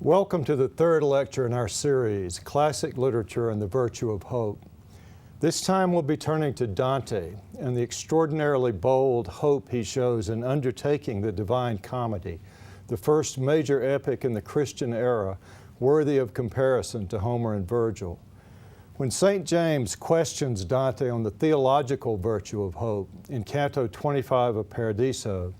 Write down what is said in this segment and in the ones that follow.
Welcome to the third lecture in our series, Classic Literature and the Virtue of Hope. This time we'll be turning to Dante and the extraordinarily bold hope he shows in undertaking the Divine Comedy, the first major epic in the Christian era, worthy of comparison to Homer and Virgil. When St. James questions Dante on the theological virtue of hope in Canto 25 of Paradiso,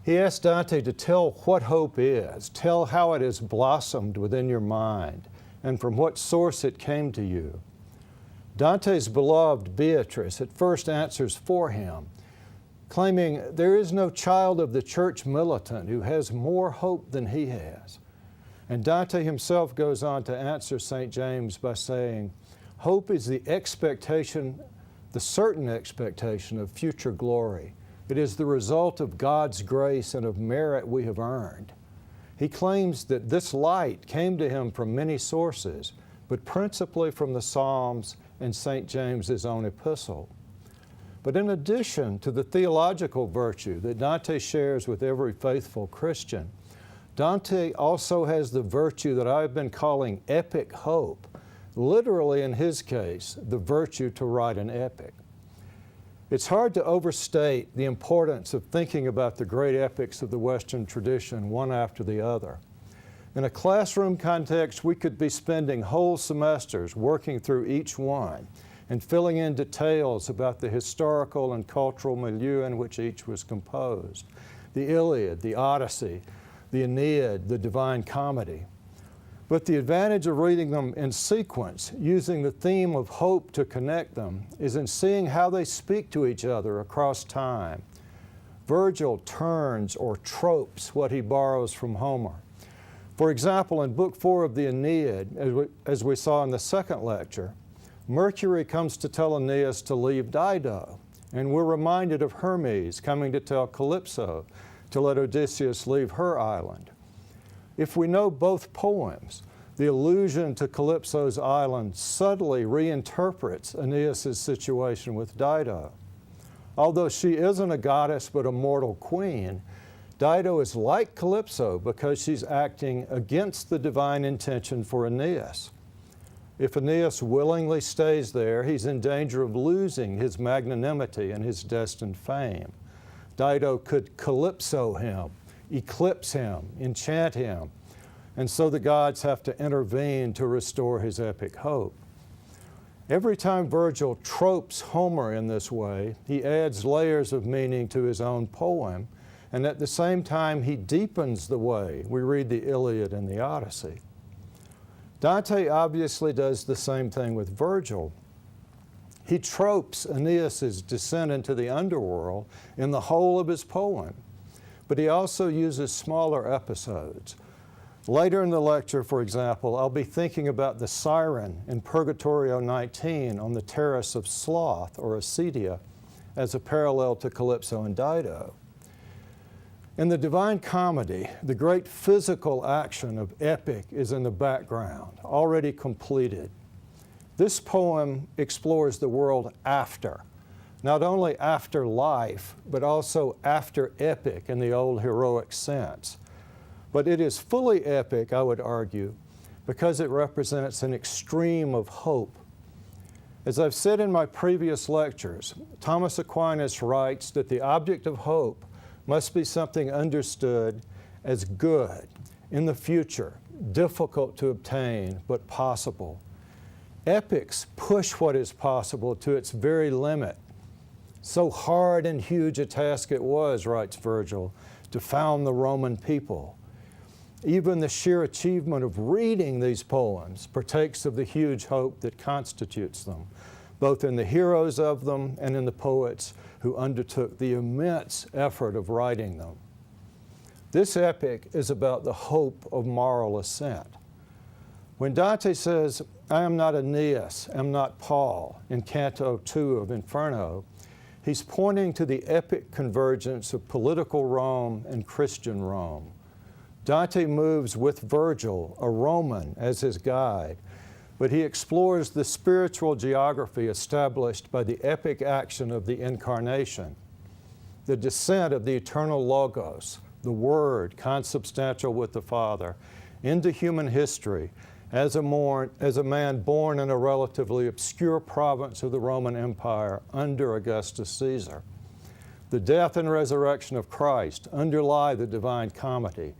he asks Dante to tell what hope is, tell how it has blossomed within your mind, and from what source it came to you. Dante's beloved Beatrice at first answers for him, claiming there is no child of the church militant who has more hope than he has. And Dante himself goes on to answer St. James by saying, hope is the expectation, the certain expectation of future glory. It is the result of God's grace and of merit we have earned. He claims that this light came to him from many sources, but principally from the Psalms and St. James's own epistle. But in addition to the theological virtue that Dante shares with every faithful Christian, Dante also has the virtue that I've been calling epic hope, literally in his case, the virtue to write an epic. It's hard to overstate the importance of thinking about the great epics of the Western tradition one after the other. In a classroom context, we could be spending whole semesters working through each one and filling in details about the historical and cultural milieu in which each was composed. The Iliad, the Odyssey, the Aeneid, the Divine Comedy. But the advantage of reading them in sequence, using the theme of hope to connect them, is in seeing how they speak to each other across time. Virgil turns or tropes what he borrows from Homer. For example, in Book 4 of the Aeneid, as we saw in the second lecture, Mercury comes to tell Aeneas to leave Dido, and we're reminded of Hermes coming to tell Calypso to let Odysseus leave her island. If we know both poems, the allusion to Calypso's island subtly reinterprets Aeneas' situation with Dido. Although she isn't a goddess but a mortal queen, Dido is like Calypso because she's acting against the divine intention for Aeneas. If Aeneas willingly stays there, he's in danger of losing his magnanimity and his destined fame. Dido could Calypso him, eclipse him, enchant him, and so the gods have to intervene to restore his epic hope. Every time Virgil tropes Homer in this way, he adds layers of meaning to his own poem, and at the same time he deepens the way we read the Iliad and the Odyssey. Dante obviously does the same thing with Virgil. He tropes Aeneas' descent into the underworld in the whole of his poem, but he also uses smaller episodes. Later in the lecture, for example, I'll be thinking about the siren in Purgatorio 19 on the terrace of Sloth, or acedia, as a parallel to Calypso and Dido. In the Divine Comedy, the great physical action of epic is in the background, already completed. This poem explores the world after, not only after life, but also after epic in the old heroic sense. But it is fully epic, I would argue, because it represents an extreme of hope. As I've said in my previous lectures, Thomas Aquinas writes that the object of hope must be something understood as good, in the future, difficult to obtain, but possible. Epics push what is possible to its very limit. So hard and huge a task it was, writes Virgil, to found the Roman people. Even the sheer achievement of reading these poems partakes of the huge hope that constitutes them, both in the heroes of them and in the poets who undertook the immense effort of writing them. This epic is about the hope of moral ascent. When Dante says, I am not Aeneas, am not Paul, in Canto 2 of Inferno, he's pointing to the epic convergence of political Rome and Christian Rome. Dante moves with Virgil, a Roman, as his guide, but he explores the spiritual geography established by the epic action of the Incarnation, the descent of the eternal Logos, the Word, consubstantial with the Father, into human history as a man born in a relatively obscure province of the Roman Empire under Augustus Caesar. The death and resurrection of Christ underlie the Divine Comedy,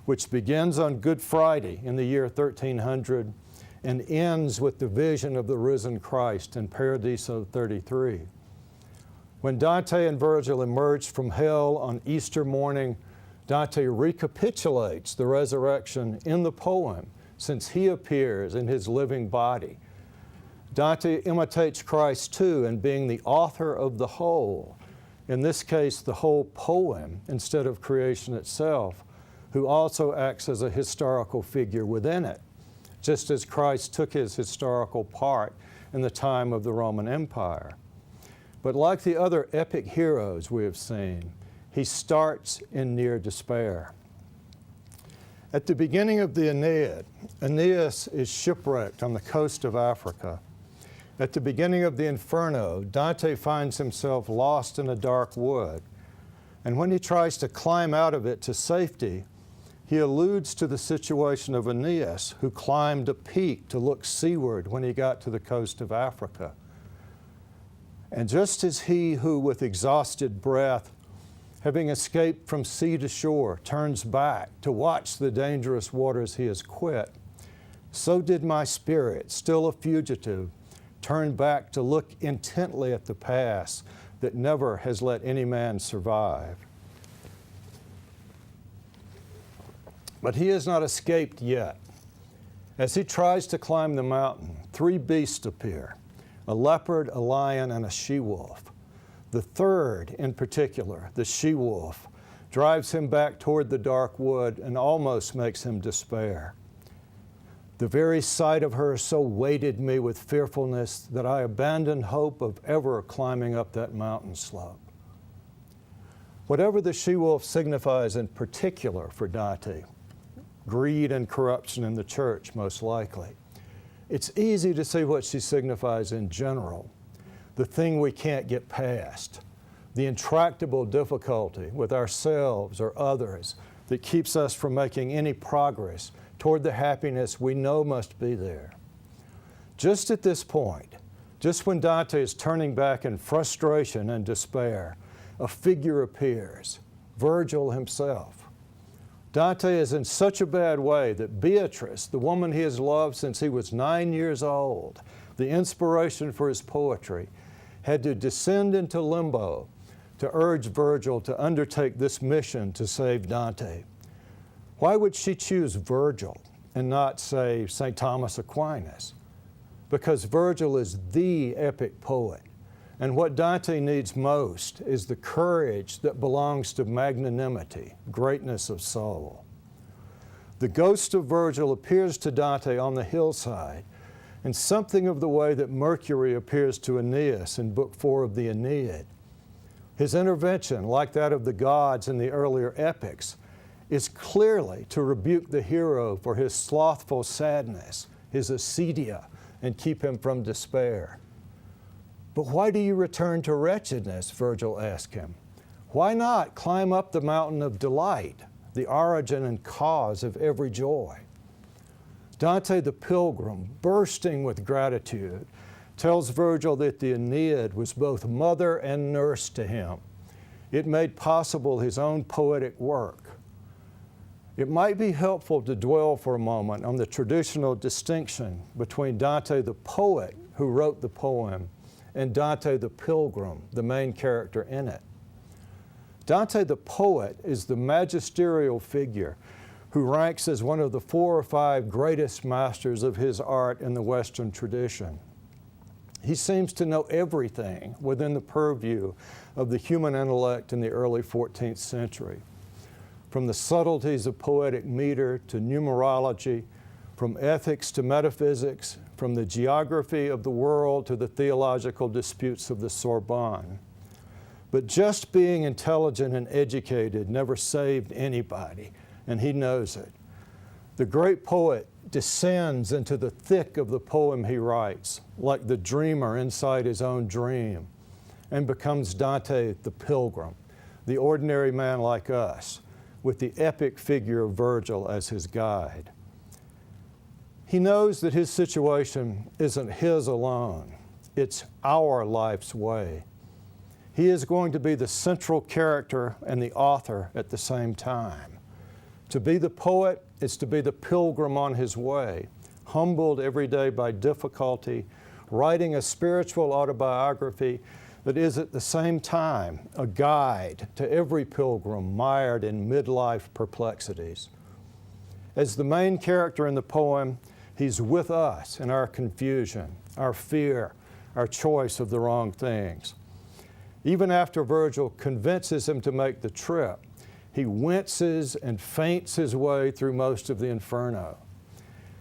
which begins on Good Friday in the year 1300 and ends with the vision of the risen Christ in Paradiso 33. When Dante and Virgil emerged from hell on Easter morning, Dante recapitulates the resurrection in the poem since he appears in his living body. Dante imitates Christ too in being the author of the whole, in this case the whole poem instead of creation itself, who also acts as a historical figure within it, just as Christ took his historical part in the time of the Roman Empire. But like the other epic heroes we have seen, he starts in near despair. At the beginning of the Aeneid, Aeneas is shipwrecked on the coast of Africa. At the beginning of the Inferno, Dante finds himself lost in a dark wood. And when he tries to climb out of it to safety, he alludes to the situation of Aeneas, who climbed a peak to look seaward when he got to the coast of Africa. And just as he who, with exhausted breath, having escaped from sea to shore, turns back to watch the dangerous waters he has quit, so did my spirit, still a fugitive, turn back to look intently at the pass that never has let any man survive. But he has not escaped yet. As he tries to climb the mountain, three beasts appear: a leopard, a lion, and a she-wolf. The third, in particular, the she-wolf, drives him back toward the dark wood and almost makes him despair. The very sight of her so weighted me with fearfulness that I abandoned hope of ever climbing up that mountain slope. Whatever the she-wolf signifies in particular for Dante, greed and corruption in the church most likely, it's easy to see what she signifies in general. The thing we can't get past, the intractable difficulty with ourselves or others that keeps us from making any progress toward the happiness we know must be there. Just at this point, just when Dante is turning back in frustration and despair, a figure appears, Virgil himself. Dante is in such a bad way that Beatrice, the woman he has loved since he was 9 years old, the inspiration for his poetry, had to descend into limbo to urge Virgil to undertake this mission to save Dante. Why would she choose Virgil and not, say, St. Thomas Aquinas? Because Virgil is the epic poet, and what Dante needs most is the courage that belongs to magnanimity, greatness of soul. The ghost of Virgil appears to Dante on the hillside, and something of the way that Mercury appears to Aeneas in Book 4 of the Aeneid. His intervention, like that of the gods in the earlier epics, is clearly to rebuke the hero for his slothful sadness, his acedia, and keep him from despair. But why do you return to wretchedness? Virgil asked him. Why not climb up the mountain of delight, the origin and cause of every joy? Dante the pilgrim, bursting with gratitude, tells Virgil that the Aeneid was both mother and nurse to him. It made possible his own poetic work. It might be helpful to dwell for a moment on the traditional distinction between Dante the poet, who wrote the poem, and Dante the pilgrim, the main character in it. Dante the poet is the magisterial figure who ranks as one of the 4 or 5 greatest masters of his art in the Western tradition. He seems to know everything within the purview of the human intellect in the early 14th century, from the subtleties of poetic meter to numerology, from ethics to metaphysics, from the geography of the world to the theological disputes of the Sorbonne. But just being intelligent and educated never saved anybody, and he knows it. The great poet descends into the thick of the poem he writes, like the dreamer inside his own dream, and becomes Dante the pilgrim, the ordinary man like us, with the epic figure of Virgil as his guide. He knows that his situation isn't his alone. It's our life's way. He is going to be the central character and the author at the same time. To be the poet is to be the pilgrim on his way, humbled every day by difficulty, writing a spiritual autobiography that is at the same time a guide to every pilgrim mired in midlife perplexities. As the main character in the poem, he's with us in our confusion, our fear, our choice of the wrong things. Even after Virgil convinces him to make the trip, he winces and faints his way through most of the Inferno.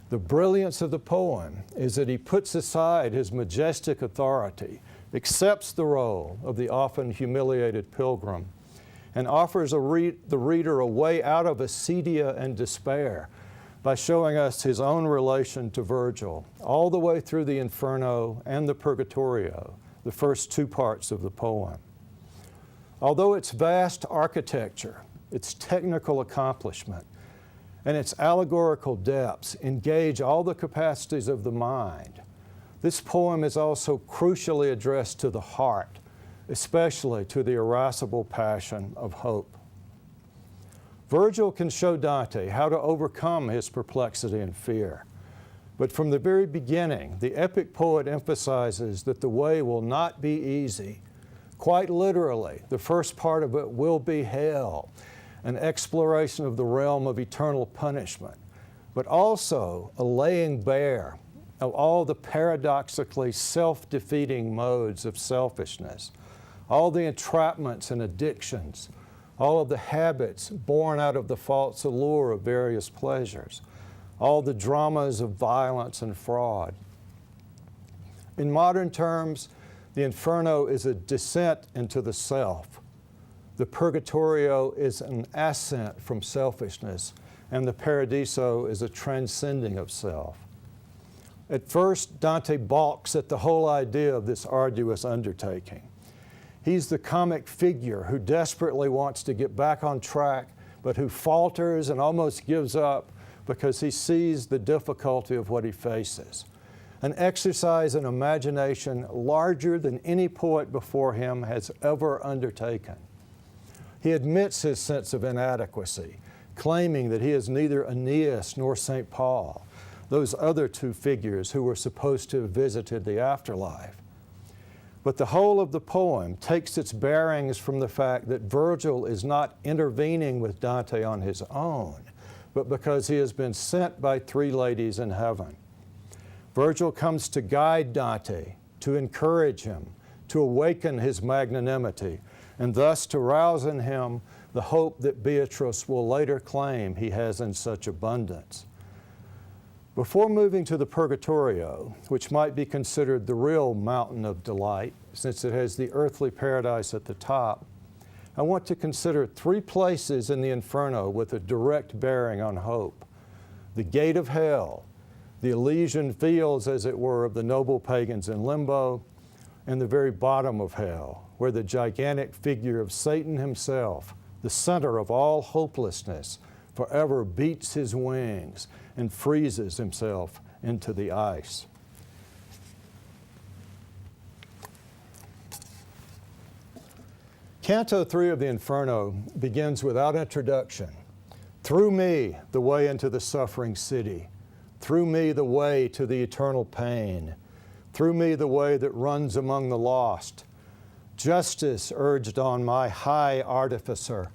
The brilliance of the poem is that he puts aside his majestic authority, accepts the role of the often humiliated pilgrim, and offers the reader a way out of acedia and despair by showing us his own relation to Virgil, all the way through the Inferno and the Purgatorio, the first two parts of the poem. Although its vast architecture, its technical accomplishment, and its allegorical depths engage all the capacities of the mind, this poem is also crucially addressed to the heart, especially to the irascible passion of hope. Virgil can show Dante how to overcome his perplexity and fear. But from the very beginning, the epic poet emphasizes that the way will not be easy. Quite literally, the first part of it will be hell, an exploration of the realm of eternal punishment, but also a laying bare of all the paradoxically self-defeating modes of selfishness, all the entrapments and addictions, all of the habits born out of the false allure of various pleasures, all the dramas of violence and fraud. In modern terms, the Inferno is a descent into the self. The Purgatorio is an ascent from selfishness, and the Paradiso is a transcending of self. At first, Dante balks at the whole idea of this arduous undertaking. He's the comic figure who desperately wants to get back on track, but who falters and almost gives up because he sees the difficulty of what he faces. An exercise in imagination larger than any poet before him has ever undertaken. He admits his sense of inadequacy, claiming that he is neither Aeneas nor St. Paul, those other two figures who were supposed to have visited the afterlife. But the whole of the poem takes its bearings from the fact that Virgil is not intervening with Dante on his own, but because he has been sent by three ladies in heaven. Virgil comes to guide Dante, to encourage him, to awaken his magnanimity, and thus to rouse in him the hope that Beatrice will later claim he has in such abundance. Before moving to the Purgatorio, which might be considered the real mountain of delight, since it has the earthly paradise at the top, I want to consider three places in the Inferno with a direct bearing on hope. The gate of hell, the Elysian fields, as it were, of the noble pagans in limbo, and the very bottom of hell, where the gigantic figure of Satan himself, the center of all hopelessness, forever beats his wings and freezes himself into the ice. Canto 3 of the Inferno begins without introduction. Through me, the way into the suffering city. Through me, the way to the eternal pain. Through me, the way that runs among the lost. Justice urged on my high artificer.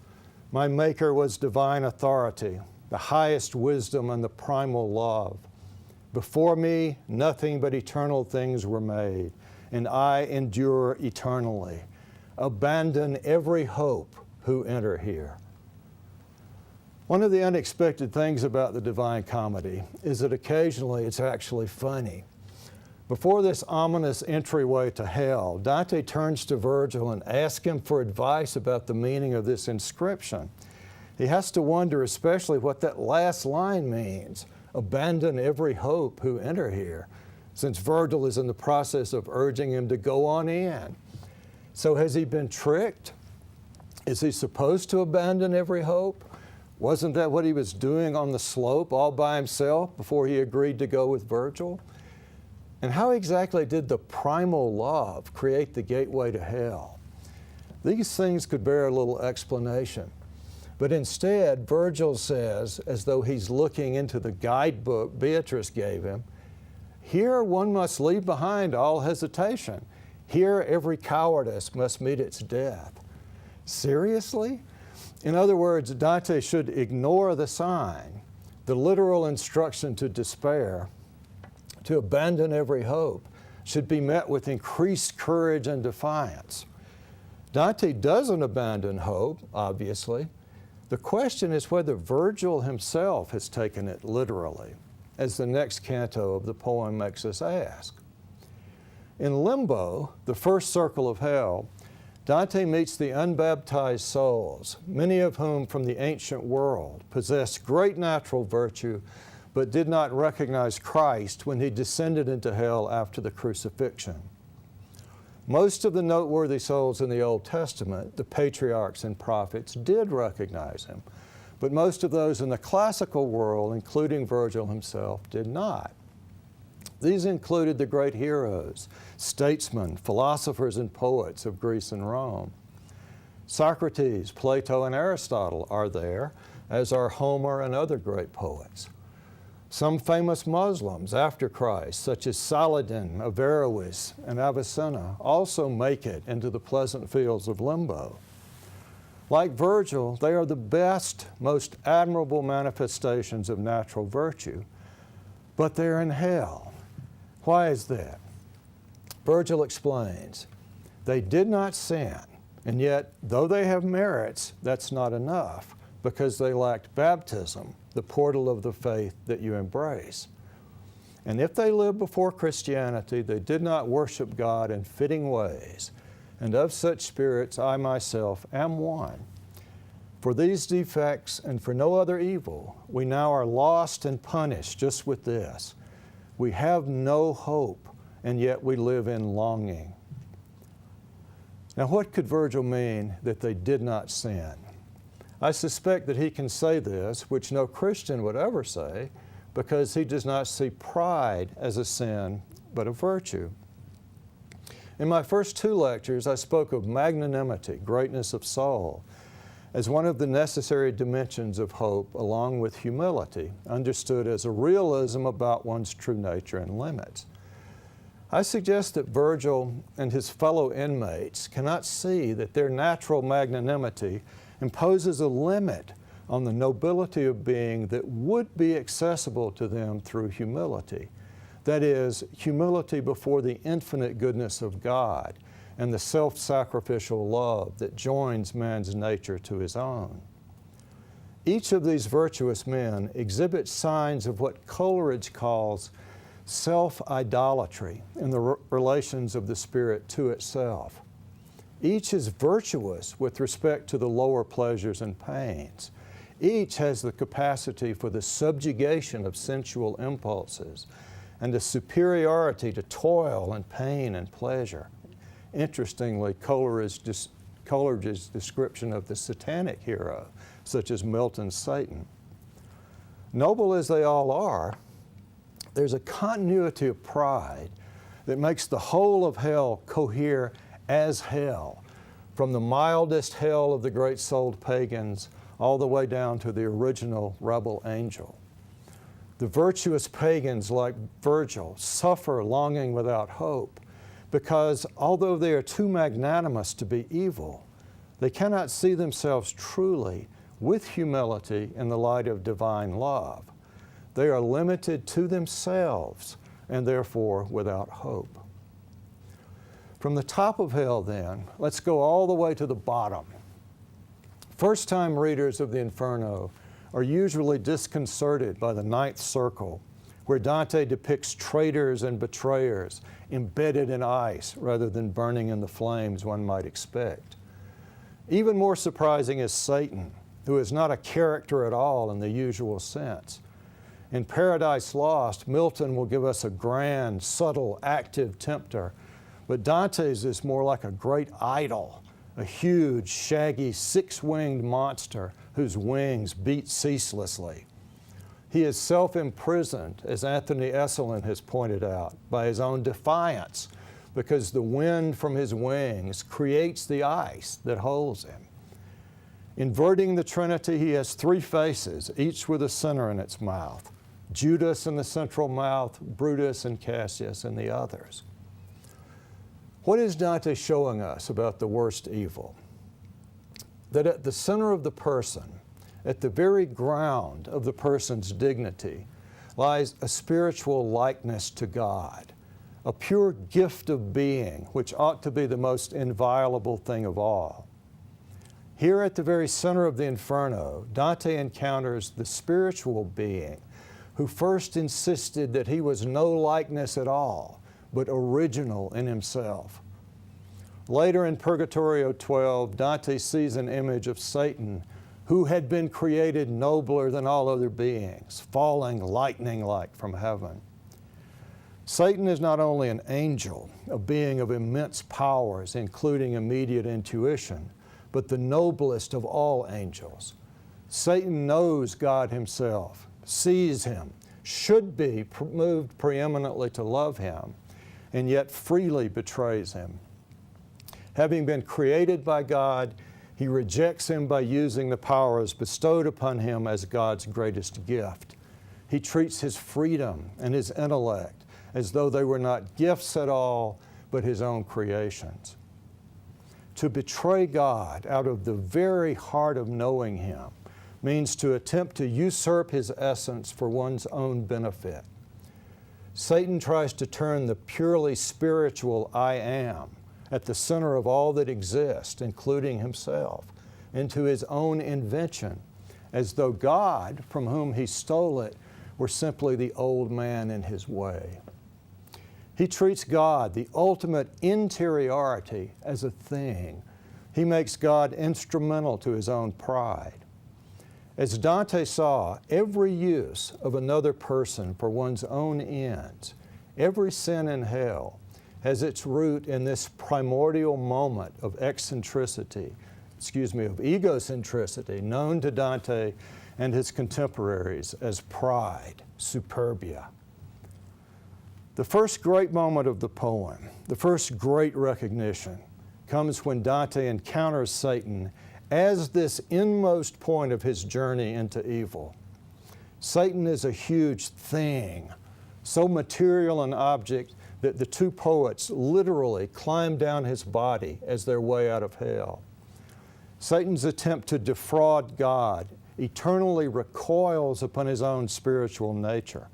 My maker was divine authority, the highest wisdom and the primal love. Before me, nothing but eternal things were made, and I endure eternally. Abandon every hope who enter here. One of the unexpected things about the Divine Comedy is that occasionally it's actually funny. Before this ominous entryway to hell, Dante turns to Virgil and asks him for advice about the meaning of this inscription. He has to wonder especially what that last line means, abandon every hope who enter here, since Virgil is in the process of urging him to go on in. So has he been tricked? Is he supposed to abandon every hope? Wasn't that what he was doing on the slope all by himself before he agreed to go with Virgil? And how exactly did the primal love create the gateway to hell? These things could bear a little explanation. But instead, Virgil says, as though he's looking into the guidebook Beatrice gave him, here one must leave behind all hesitation. Here every cowardice must meet its death. Seriously? In other words, Dante should ignore the sign, the literal instruction to despair, to abandon every hope, should be met with increased courage and defiance. Dante doesn't abandon hope, obviously. The question is whether Virgil himself has taken it literally, as the next canto of the poem makes us ask. In Limbo, the first circle of hell, Dante meets the unbaptized souls, many of whom from the ancient world possessed great natural virtue, but did not recognize Christ when he descended into hell after the crucifixion. Most of the noteworthy souls in the Old Testament, the patriarchs and prophets, did recognize him, but most of those in the classical world, including Virgil himself, did not. These included the great heroes, statesmen, philosophers, and poets of Greece and Rome. Socrates, Plato, and Aristotle are there, as are Homer and other great poets. Some famous Muslims after Christ, such as Saladin, Averroes, and Avicenna, also make it into the pleasant fields of Limbo. Like Virgil, they are the best, most admirable manifestations of natural virtue, but they're in hell. Why is that? Virgil explains, they did not sin, and yet, though they have merits, that's not enough, because they lacked baptism, the portal of the faith that you embrace. And if they lived before Christianity, they did not worship God in fitting ways, and of such spirits I myself am one. For these defects and for no other evil, we now are lost and punished just with this. We have no hope, and yet we live in longing. Now, what could Virgil mean that they did not sin? I suspect that he can say this, which no Christian would ever say, because he does not see pride as a sin, but a virtue. In my first two lectures, I spoke of magnanimity, greatness of soul, as one of the necessary dimensions of hope, along with humility, understood as a realism about one's true nature and limits. I suggest that Virgil and his fellow inmates cannot see that their natural magnanimity imposes a limit on the nobility of being that would be accessible to them through humility. That is, humility before the infinite goodness of God and the self-sacrificial love that joins man's nature to his own. Each of these virtuous men exhibits signs of what Coleridge calls self-idolatry in the relations of the spirit to itself. Each is virtuous with respect to the lower pleasures and pains. Each has the capacity for the subjugation of sensual impulses and a superiority to toil and pain and pleasure. Interestingly, Coleridge's description of the satanic hero, such as Milton's Satan. Noble as they all are, there's a continuity of pride that makes the whole of hell cohere as hell, from the mildest hell of the great-souled pagans all the way down to the original rebel angel. The virtuous pagans like Virgil suffer longing without hope because although they are too magnanimous to be evil, they cannot see themselves truly with humility in the light of divine love. They are limited to themselves and therefore without hope. From the top of hell, then, let's go all the way to the bottom. First-time readers of the Inferno are usually disconcerted by the ninth circle, where Dante depicts traitors and betrayers embedded in ice rather than burning in the flames one might expect. Even more surprising is Satan, who is not a character at all in the usual sense. In Paradise Lost, Milton will give us a grand, subtle, active tempter, but Dante's is more like a great idol, a huge, shaggy, six-winged monster whose wings beat ceaselessly. He is self-imprisoned, as Anthony Esselin has pointed out, by his own defiance, because the wind from his wings creates the ice that holds him. Inverting the Trinity, he has three faces, each with a center in its mouth. Judas in the central mouth, Brutus and Cassius in the others. What is Dante showing us about the worst evil? That at the center of the person, at the very ground of the person's dignity, lies a spiritual likeness to God, a pure gift of being, which ought to be the most inviolable thing of all. Here at the very center of the Inferno, Dante encounters the spiritual being who first insisted that he was no likeness at all, but original in himself. Later in Purgatorio 12, Dante sees an image of Satan who had been created nobler than all other beings, falling lightning-like from heaven. Satan is not only an angel, a being of immense powers, including immediate intuition, but the noblest of all angels. Satan knows God himself, sees him, should be moved preeminently to love him, and yet freely betrays him. Having been created by God, he rejects him by using the powers bestowed upon him as God's greatest gift. He treats his freedom and his intellect as though they were not gifts at all, but his own creations. To betray God out of the very heart of knowing him means to attempt to usurp his essence for one's own benefit. Satan tries to turn the purely spiritual I am, at the center of all that exists, including himself, into his own invention, as though God, from whom he stole it, were simply the old man in his way. He treats God, the ultimate interiority, as a thing. He makes God instrumental to his own pride. As Dante saw, every use of another person for one's own ends, every sin in hell, has its root in this primordial moment of egocentricity, known to Dante and his contemporaries as pride, superbia. The first great moment of the poem, the first great recognition, comes when Dante encounters Satan as this inmost point of his journey into evil. Satan is a huge thing, so material an object that the two poets literally climb down his body as their way out of hell. Satan's attempt to defraud God eternally recoils upon his own spiritual nature.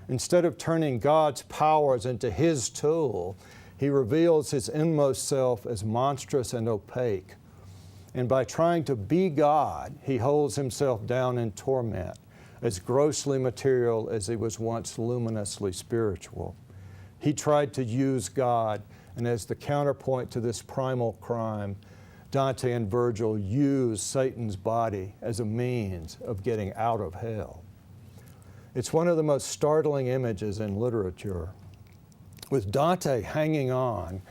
Instead of turning God's powers into his tool, he reveals his inmost self as monstrous and opaque. And by trying to be God, he holds himself down in torment, as grossly material as he was once luminously spiritual. He tried to use God, and as the counterpoint to this primal crime, Dante and Virgil use Satan's body as a means of getting out of hell. It's one of the most startling images in literature. With Dante hanging on,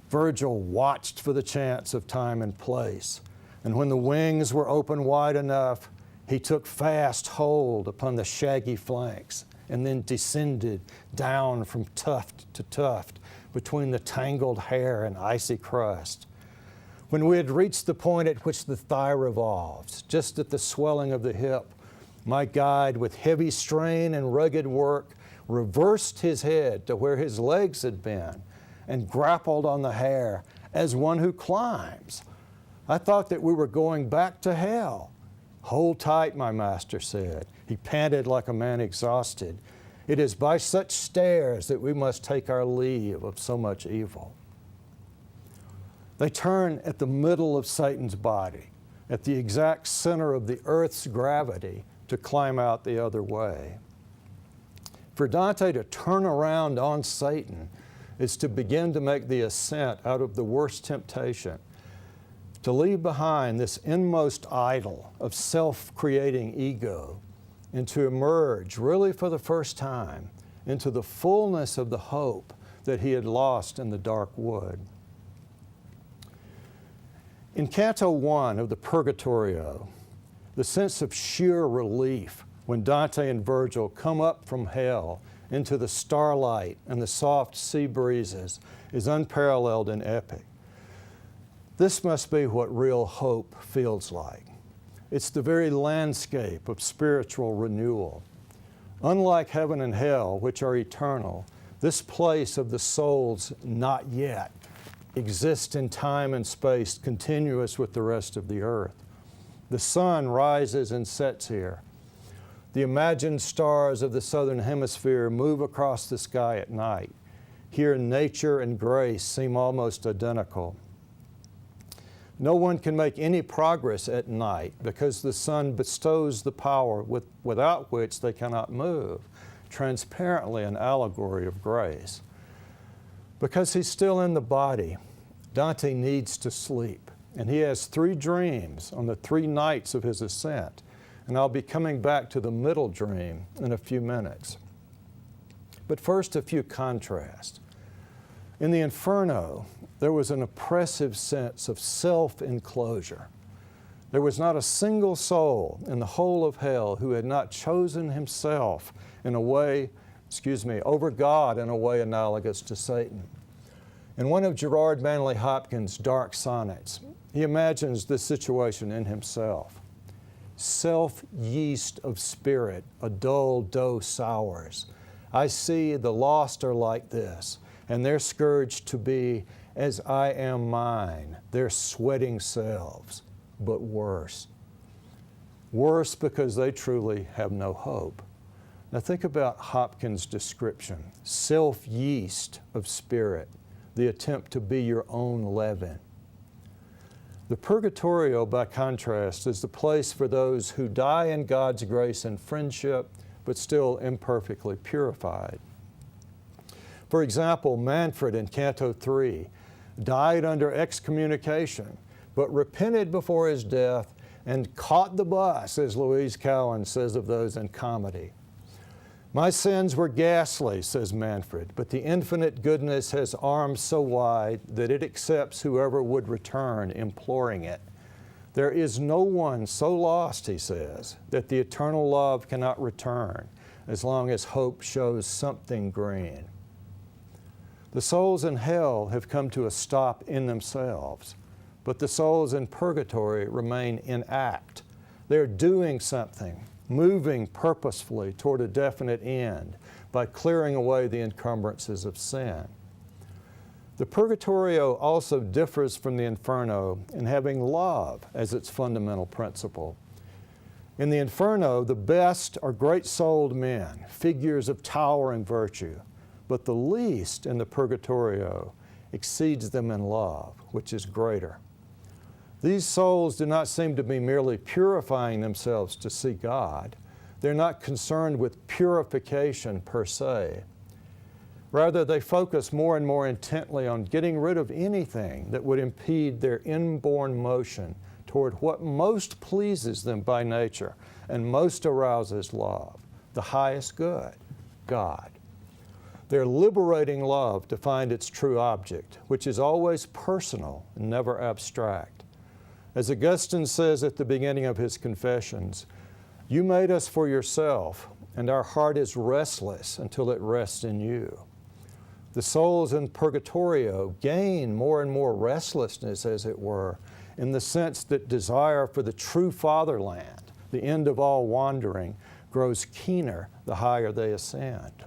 Virgil watched for the chance of time and place, and when the wings were open wide enough, he took fast hold upon the shaggy flanks and then descended down from tuft to tuft between the tangled hair and icy crust. When we had reached the point at which the thigh revolves, just at the swelling of the hip, my guide, with heavy strain and rugged work, reversed his head to where his legs had been and grappled on the hair as one who climbs. I thought that we were going back to hell. Hold tight, my master said. He panted like a man exhausted. It is by such stairs that we must take our leave of so much evil. They turn at the middle of Satan's body, at the exact center of the earth's gravity, to climb out the other way. For Dante to turn around on Satan is to begin to make the ascent out of the worst temptation, to leave behind this inmost idol of self-creating ego, and to emerge, really for the first time, into the fullness of the hope that he had lost in the dark wood. In Canto 1 of the Purgatorio, the sense of sheer relief when Dante and Virgil come up from hell into the starlight and the soft sea breezes is unparalleled and epic. This must be what real hope feels like. It's the very landscape of spiritual renewal. Unlike heaven and hell, which are eternal, this place of the soul's not yet exists in time and space continuous with the rest of the earth. The sun rises and sets here. The imagined stars of the southern hemisphere move across the sky at night. Here, nature and grace seem almost identical. No one can make any progress at night because the sun bestows the power without which they cannot move, transparently an allegory of grace. Because he's still in the body, Dante needs to sleep, and he has 3 dreams on the 3 nights of his ascent, and I'll be coming back to the middle dream in a few minutes. But first, a few contrasts. In the Inferno, there was an oppressive sense of self-enclosure. There was not a single soul in the whole of hell who had not chosen himself in a way, over God in a way analogous to Satan. In one of Gerard Manley Hopkins' dark sonnets, he imagines this situation in himself. Self-yeast of spirit, a dull dough sours. I see the lost are like this, and their scourge to be as I am mine, their sweating selves, but worse. Worse because they truly have no hope. Now think about Hopkins' description, self-yeast of spirit, the attempt to be your own leaven. The Purgatorio, by contrast, is the place for those who die in God's grace and friendship, but still imperfectly purified. For example, Manfred in Canto 3 died under excommunication, but repented before his death and caught the bus, as Louise Cowan says of those in comedy. My sins were ghastly, says Manfred, but the infinite goodness has arms so wide that it accepts whoever would return, imploring it. There is no one so lost, he says, that the eternal love cannot return, as long as hope shows something green. The souls in hell have come to a stop in themselves, but the souls in purgatory remain in act. They're doing something, moving purposefully toward a definite end by clearing away the encumbrances of sin. The Purgatorio also differs from the Inferno in having love as its fundamental principle. In the Inferno, the best are great-souled men, figures of towering virtue, but the least in the Purgatorio exceeds them in love, which is greater. These souls do not seem to be merely purifying themselves to see God. They're not concerned with purification per se. Rather, they focus more and more intently on getting rid of anything that would impede their inborn motion toward what most pleases them by nature and most arouses love, the highest good, God. They're liberating love to find its true object, which is always personal and never abstract. As Augustine says at the beginning of his Confessions, you made us for yourself, and our heart is restless until it rests in you. The souls in Purgatorio gain more and more restlessness, as it were, in the sense that desire for the true fatherland, the end of all wandering, grows keener the higher they ascend.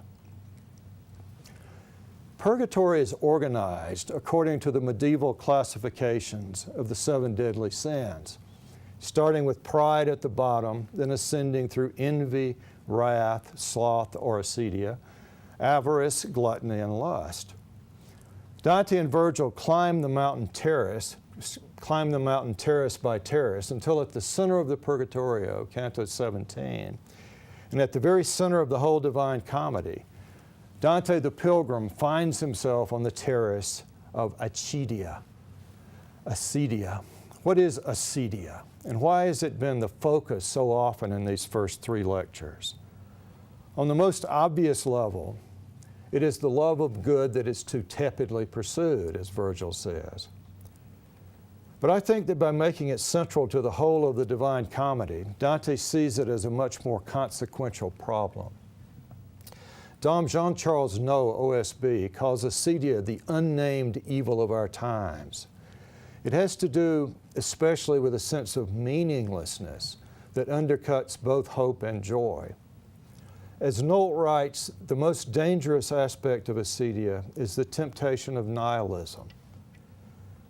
Purgatory is organized according to the medieval classifications of the 7 deadly sins, starting with pride at the bottom, then ascending through envy, wrath, sloth or acedia, avarice, gluttony, and lust. Dante and Virgil climb the mountain terrace by terrace until at the center of the Purgatorio, Canto 17, and at the very center of the whole Divine Comedy, Dante the pilgrim finds himself on the terrace of acedia. Acedia. What is acedia? And why has it been the focus so often in these first 3 lectures? On the most obvious level, it is the love of good that is too tepidly pursued, as Virgil says. But I think that by making it central to the whole of the Divine Comedy, Dante sees it as a much more consequential problem. Dom Jean-Charles Noe, OSB, calls acedia the unnamed evil of our times. It has to do especially with a sense of meaninglessness that undercuts both hope and joy. As Noe writes, the most dangerous aspect of acedia is the temptation of nihilism.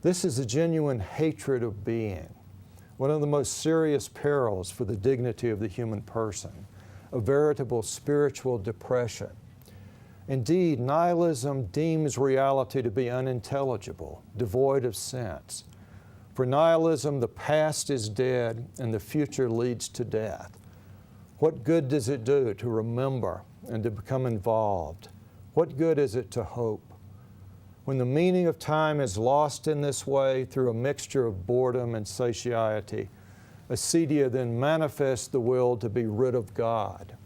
This is a genuine hatred of being, one of the most serious perils for the dignity of the human person, a veritable spiritual depression. Indeed, nihilism deems reality to be unintelligible, devoid of sense. For nihilism, the past is dead and the future leads to death. What good does it do to remember and to become involved? What good is it to hope? When the meaning of time is lost in this way through a mixture of boredom and satiety, acedia then manifests the will to be rid of God.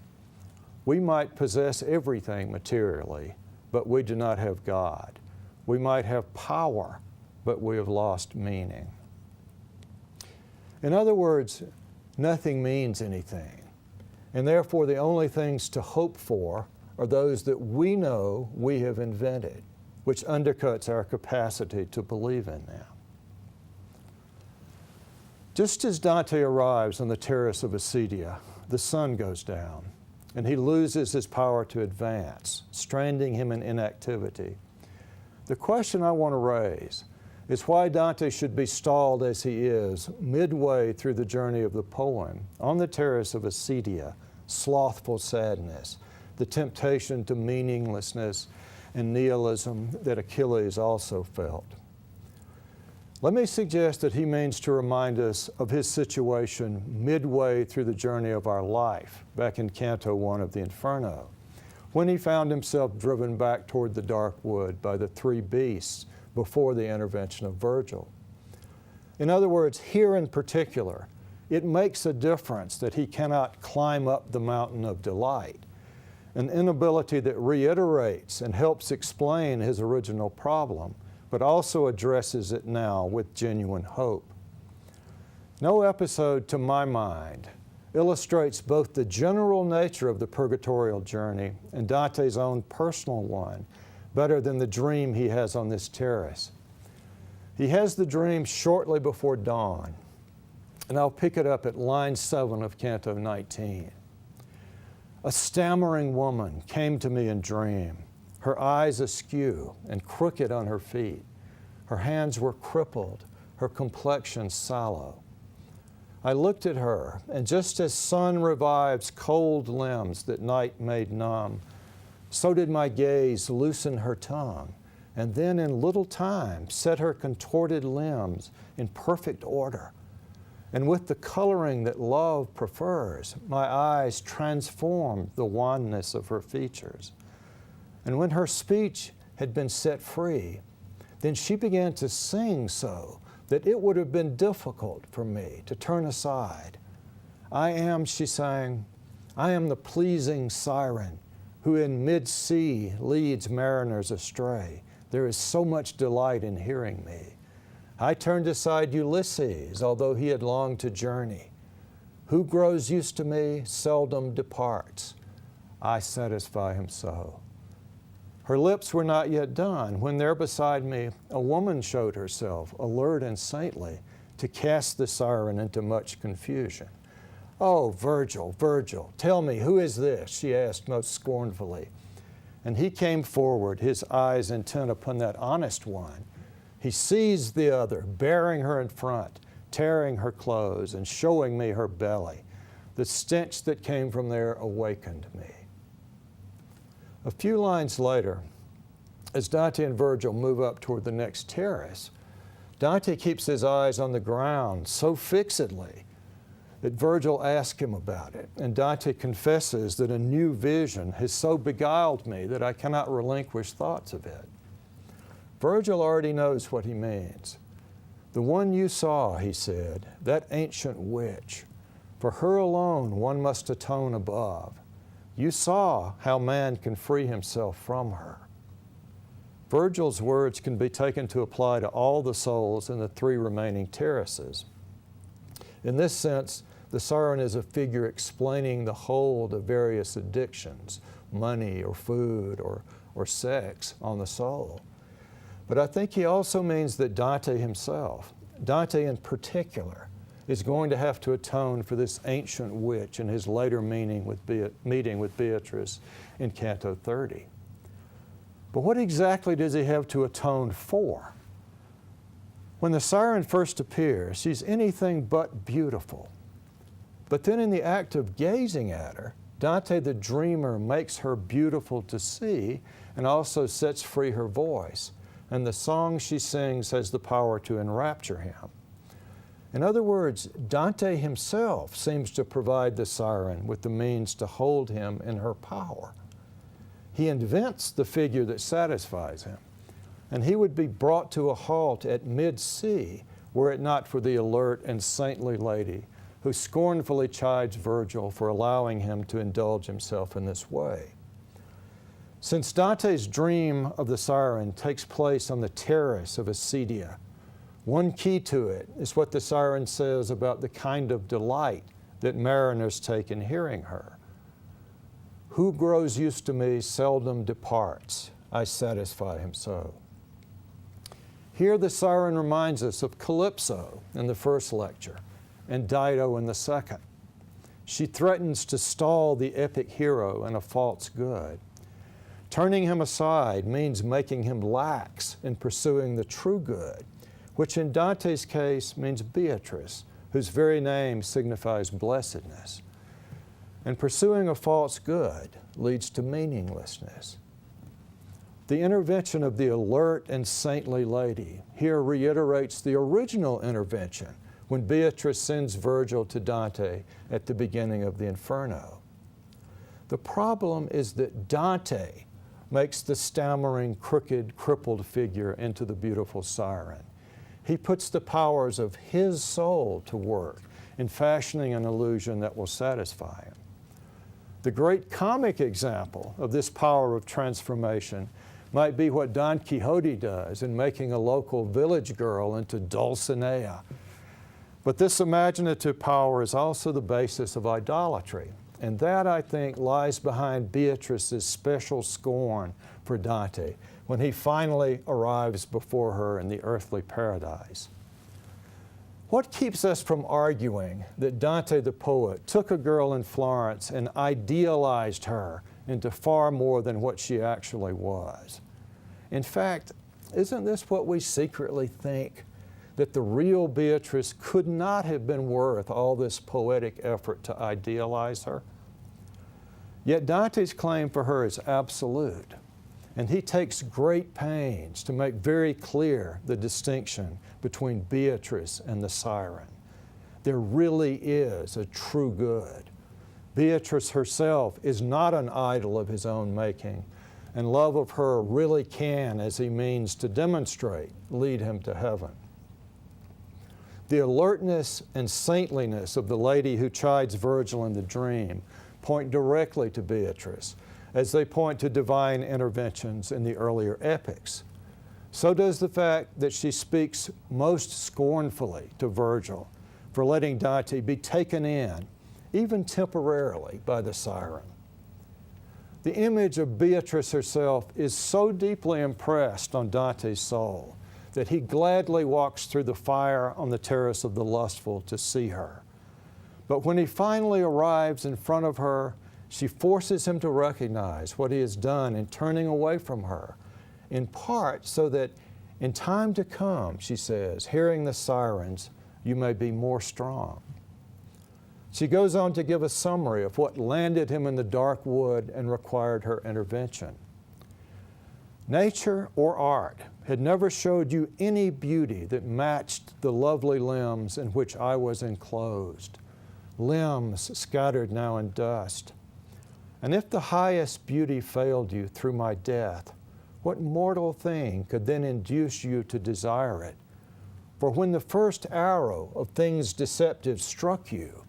We might possess everything materially, but we do not have God. We might have power, but we have lost meaning. In other words, nothing means anything, and therefore the only things to hope for are those that we know we have invented, which undercuts our capacity to believe in them. Just as Dante arrives on the terrace of acedia, the sun goes down, and he loses his power to advance, stranding him in inactivity. The question I want to raise is why Dante should be stalled as he is midway through the journey of the poem on the terrace of acedia, slothful sadness, the temptation to meaninglessness and nihilism that Achilles also felt. Let me suggest that he means to remind us of his situation midway through the journey of our life, back in Canto 1 of the Inferno, when he found himself driven back toward the dark wood by the three beasts before the intervention of Virgil. In other words, here in particular, it makes a difference that he cannot climb up the mountain of delight, an inability that reiterates and helps explain his original problem, but also addresses it now with genuine hope. No episode, to my mind, illustrates both the general nature of the purgatorial journey and Dante's own personal one better than the dream he has on this terrace. He has the dream shortly before dawn, and I'll pick it up at line 7 of Canto 19. A stammering woman came to me in dream, her eyes askew and crooked on her feet. Her hands were crippled, her complexion sallow. I looked at her, and just as sun revives cold limbs that night made numb, so did my gaze loosen her tongue, and then in little time set her contorted limbs in perfect order. And with the coloring that love prefers, my eyes transformed the wanness of her features. And when her speech had been set free, then she began to sing so that it would have been difficult for me to turn aside. I am, she sang, I am the pleasing siren who in mid-sea leads mariners astray. There is so much delight in hearing me. I turned aside Ulysses, although he had longed to journey. Who grows used to me seldom departs. I satisfy him so. Her lips were not yet done when there beside me a woman showed herself, alert and saintly, to cast the siren into much confusion. Oh, Virgil, Virgil, tell me, who is this? She asked most scornfully. And he came forward, his eyes intent upon that honest one. He seized the other, bearing her in front, tearing her clothes and showing me her belly. The stench that came from there awakened me. A few lines later, as Dante and Virgil move up toward the next terrace, Dante keeps his eyes on the ground so fixedly that Virgil asks him about it, and Dante confesses that a new vision has so beguiled me that I cannot relinquish thoughts of it. Virgil already knows what he means. The one you saw, he said, that ancient witch, for her alone one must atone above. You saw how man can free himself from her. Virgil's words can be taken to apply to all the souls in the three remaining terraces. In this sense, the siren is a figure explaining the hold of various addictions, money or food or sex on the soul. But I think he also means that Dante himself, Dante in particular, is going to have to atone for this ancient witch in his later meeting with Beatrice in Canto 30. But what exactly does he have to atone for? When the siren first appears, she's anything but beautiful. But then in the act of gazing at her, Dante the dreamer makes her beautiful to see and also sets free her voice. And the song she sings has the power to enrapture him. In other words, Dante himself seems to provide the siren with the means to hold him in her power. He invents the figure that satisfies him, and he would be brought to a halt at mid-sea were it not for the alert and saintly lady who scornfully chides Virgil for allowing him to indulge himself in this way. Since Dante's dream of the siren takes place on the terrace of Acedia, one key to it is what the siren says about the kind of delight that mariners take in hearing her. Who grows used to me seldom departs, I satisfy him so. Here the siren reminds us of Calypso in the first lecture and Dido in the second. She threatens to stall the epic hero in a false good. Turning him aside means making him lax in pursuing the true good, which in Dante's case means Beatrice, whose very name signifies blessedness. And pursuing a false good leads to meaninglessness. The intervention of the alert and saintly lady here reiterates the original intervention when Beatrice sends Virgil to Dante at the beginning of the Inferno. The problem is that Dante makes the stammering, crooked, crippled figure into the beautiful siren. He puts the powers of his soul to work in fashioning an illusion that will satisfy him. The great comic example of this power of transformation might be what Don Quixote does in making a local village girl into Dulcinea. But this imaginative power is also the basis of idolatry, and that, I think, lies behind Beatrice's special scorn for Dante when he finally arrives before her in the earthly paradise. What keeps us from arguing that Dante the poet took a girl in Florence and idealized her into far more than what she actually was? In fact, isn't this what we secretly think? That the real Beatrice could not have been worth all this poetic effort to idealize her? Yet Dante's claim for her is absolute, and he takes great pains to make very clear the distinction between Beatrice and the siren. There really is a true good. Beatrice herself is not an idol of his own making, and love of her really can, as he means to demonstrate, lead him to heaven. The alertness and saintliness of the lady who chides Virgil in the dream point directly to Beatrice, as they point to divine interventions in the earlier epics. So does the fact that she speaks most scornfully to Virgil for letting Dante be taken in, even temporarily, by the siren. The image of Beatrice herself is so deeply impressed on Dante's soul that he gladly walks through the fire on the terrace of the lustful to see her. But when he finally arrives in front of her, she forces him to recognize what he has done in turning away from her, in part so that in time to come, she says, hearing the sirens, you may be more strong. She goes on to give a summary of what landed him in the dark wood and required her intervention. Nature or art had never showed you any beauty that matched the lovely limbs in which I was enclosed, limbs scattered now in dust. And if the highest beauty failed you through my death, what mortal thing could then induce you to desire it? For when the first arrow of things deceptive struck you,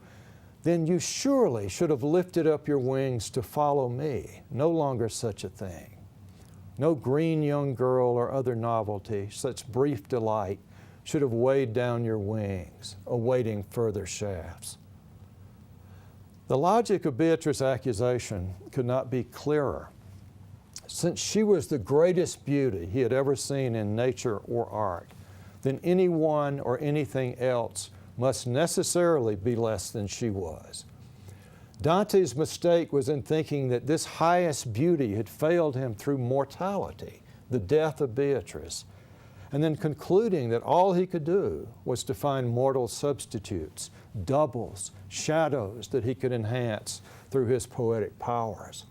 then you surely should have lifted up your wings to follow me, no longer such a thing. No green young girl or other novelty, such brief delight, should have weighed down your wings, awaiting further shafts. The logic of Beatrice's accusation could not be clearer. Since she was the greatest beauty he had ever seen in nature or art, then anyone or anything else must necessarily be less than she was. Dante's mistake was in thinking that this highest beauty had failed him through mortality, the death of Beatrice, and then concluding that all he could do was to find mortal substitutes, doubles, shadows that he could enhance through his poetic powers.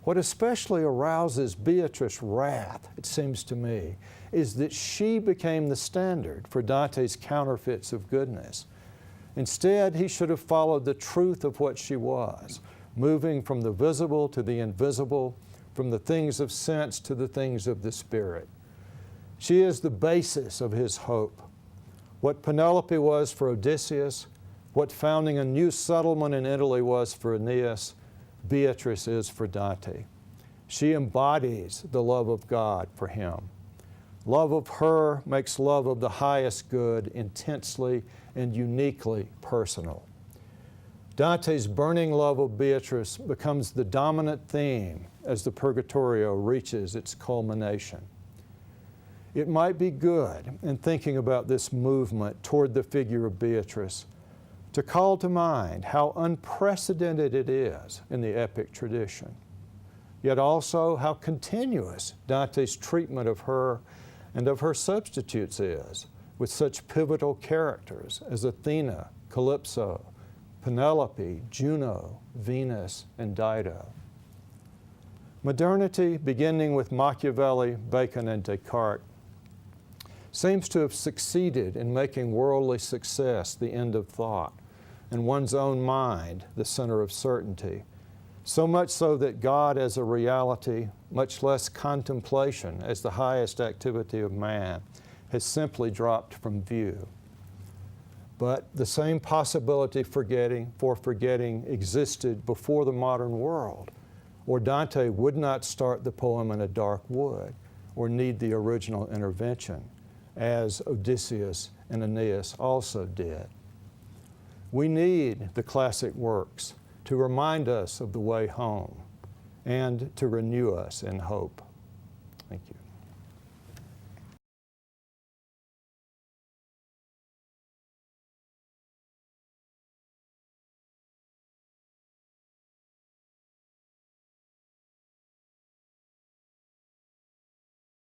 What especially arouses Beatrice's wrath, it seems to me, is that she became the standard for Dante's counterfeits of goodness. Instead, he should have followed the truth of what she was, moving from the visible to the invisible, from the things of sense to the things of the spirit. She is the basis of his hope. What Penelope was for Odysseus, what founding a new settlement in Italy was for Aeneas, Beatrice is for Dante. She embodies the love of God for him. Love of her makes love of the highest good intensely and uniquely personal. Dante's burning love of Beatrice becomes the dominant theme as the Purgatorio reaches its culmination. It might be good, in thinking about this movement toward the figure of Beatrice, to call to mind how unprecedented it is in the epic tradition, yet also how continuous Dante's treatment of her and of her substitutes is, with such pivotal characters as Athena, Calypso, Penelope, Juno, Venus, and Dido. Modernity, beginning with Machiavelli, Bacon, and Descartes, seems to have succeeded in making worldly success the end of thought, and one's own mind the center of certainty, so much so that God as a reality, much less contemplation as the highest activity of man, has simply dropped from view. But the same possibility for forgetting existed before the modern world, or Dante would not start the poem in a dark wood or need the original intervention, as Odysseus and Aeneas also did. We need the classic works to remind us of the way home and to renew us in hope.